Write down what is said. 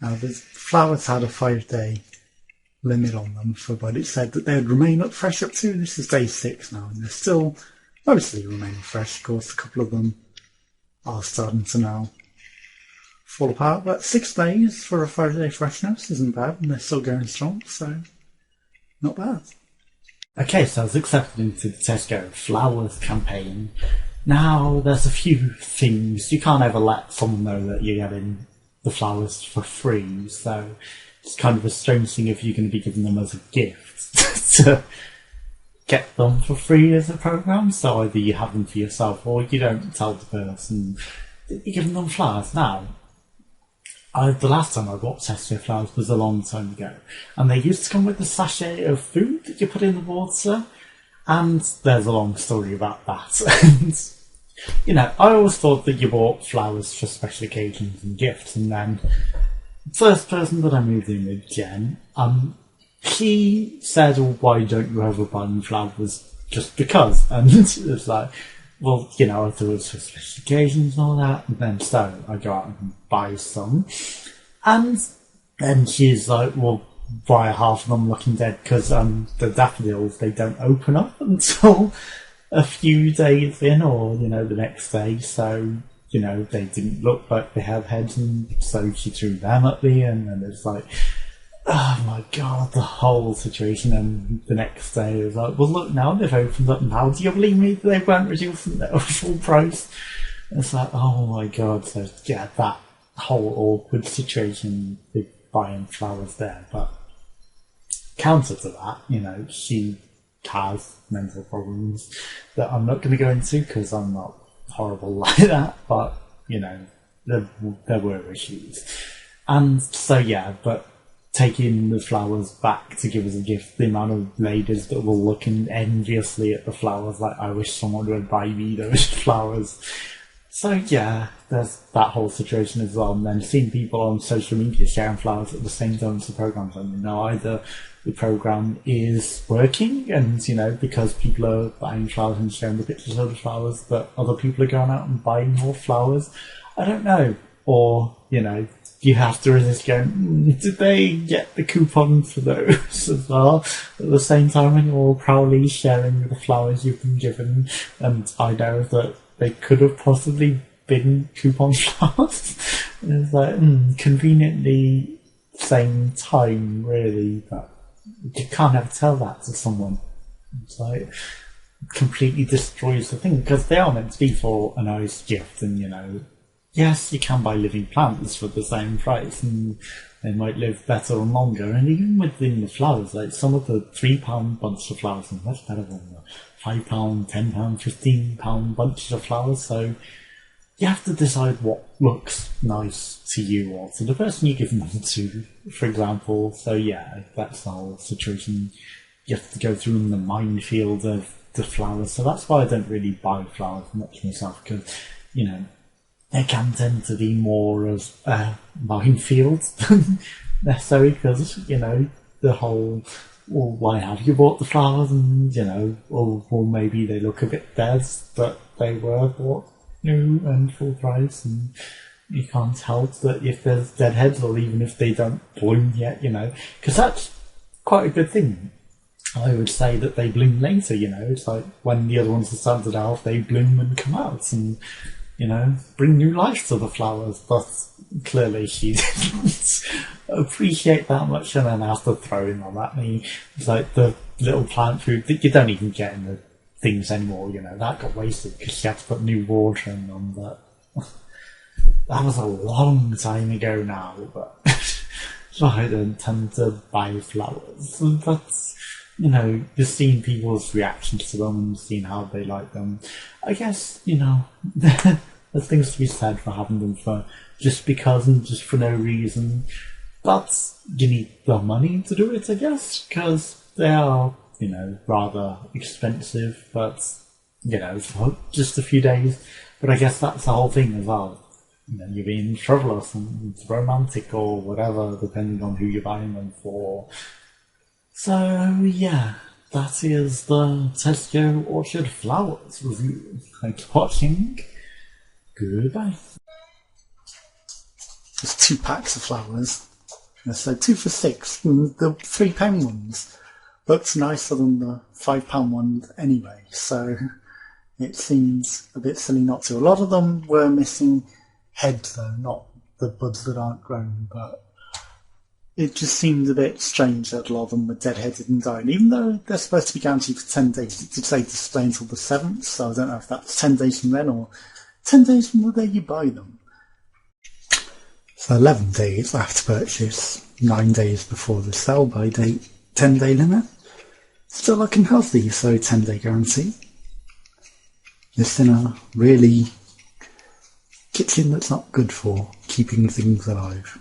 Now, the flowers had a 5-day limit on them, but it said that they would remain up fresh up to, this is day 6 now, and they're still mostly remaining fresh. Of course, a couple of them are starting to now fall apart, but 6 days for a 5-day freshness isn't bad, and they're still going strong, so not bad. Okay, so I was accepted into the Tesco Flowers campaign. Now, there's a few things. You can't ever let someone know that you're getting the flowers for free, so it's kind of a strange thing if you're going to be giving them as a gift to get them for free as a program. So either you have them for yourself or you don't tell the person that you're giving them flowers. Now, the last time I bought Tesco flowers was a long time ago, and they used to come with a sachet of food that you put in the water, and there's a long story about that. And, you know, I always thought that you bought flowers for special occasions and gifts, and then first person that I moved in with, Jen, he said, well, why don't you ever buy me flowers just because? And it's like, well, you know, I thought it was for special occasions and all that, and then so I go out and buy some, and then she's like, well, why are half of them looking dead? Because the daffodils, they don't open up until a few days in, or, you know, the next day, so, you know, they didn't look like they had heads, and so she threw them at me, and then it's like, oh my god, the whole situation. And the next day it was like, well, look, now they've opened up, now do you believe me, they weren't reducing their full price? And it's like, oh my god. So yeah, that whole awkward situation with buying flowers there. But counter to that, you know, she has mental problems that I'm not going to go into because I'm not horrible like that, but, you know, there were issues. And so yeah, but taking the flowers back to give as a gift, the amount of ladies that were looking enviously at the flowers like, I wish someone would buy me those flowers. So yeah, there's that whole situation as well. And then seeing people on social media sharing flowers at the same time as the program's on, you know, either the program is working and, you know, because people are buying flowers and sharing the pictures of the flowers, but other people are going out and buying more flowers. I don't know. Or, you know, you have to resist going, did they get the coupon for those as well? At the same time, when you're all proudly sharing the flowers you've been given, and I know that they could have possibly been coupon flowers. And it's like, conveniently same time, really, but you can't ever tell that to someone. It's like, completely destroys the thing, because they are meant to be for a nice gift, and, you know, yes, you can buy living plants for the same price, and they might live better and longer. And even within the flowers, like some of the £3 bunches of flowers are much better than the £5, £10, £15 bunches of flowers. So you have to decide what looks nice to you or to the person you're giving them to, for example. So yeah, that's the whole situation you have to go through in the minefield of the flowers. So that's why I don't really buy flowers much myself, because, you know, they can tend to be more of a minefield than necessary, because, you know, the whole, well, why have you bought the flowers? And, you know, or maybe they look a bit dead, but they were bought new and full price, and you can't help that if there's dead heads, or even if they don't bloom yet, you know, because that's quite a good thing. I would say that they bloom later, you know, it's like when the other ones are started out, they bloom and come out, and, you know, bring new life to the flowers. But clearly she didn't appreciate that much, and then after throwing them at me, it's like the little plant food that you don't even get in the things anymore, you know, that got wasted because she had to put new water in them. But that was a long time ago now, but so I don't tend to buy flowers. But, you know, just seeing people's reactions to them and seeing how they like them, I guess, you know, there's things to be said for having them for just because and just for no reason. But you need the money to do it, I guess, because they are, you know, rather expensive, but, you know, for just a few days. But I guess that's the whole thing as well. You know, you're being frivolous and romantic or whatever, depending on who you're buying them for. So, yeah, that is the Tesco Orchard Flowers review. Thanks for watching. Goodbye. There's 2 packs of flowers. So 2 for £6. And the £3 ones looked nicer than the £5 ones anyway. So it seems a bit silly not to. A lot of them were missing heads though, not the buds that aren't grown, but it just seemed a bit strange that a lot of them were dead-headed and dying, even though they're supposed to be guaranteed for 10 days. It did say display until the 7th, so I don't know if that's 10 days from then or 10 days from the day you buy them. So 11 days after purchase, 9 days before the sell-by date, 10-day limit. Still looking healthy, so 10-day guarantee. This in a really kitchen that's not good for keeping things alive.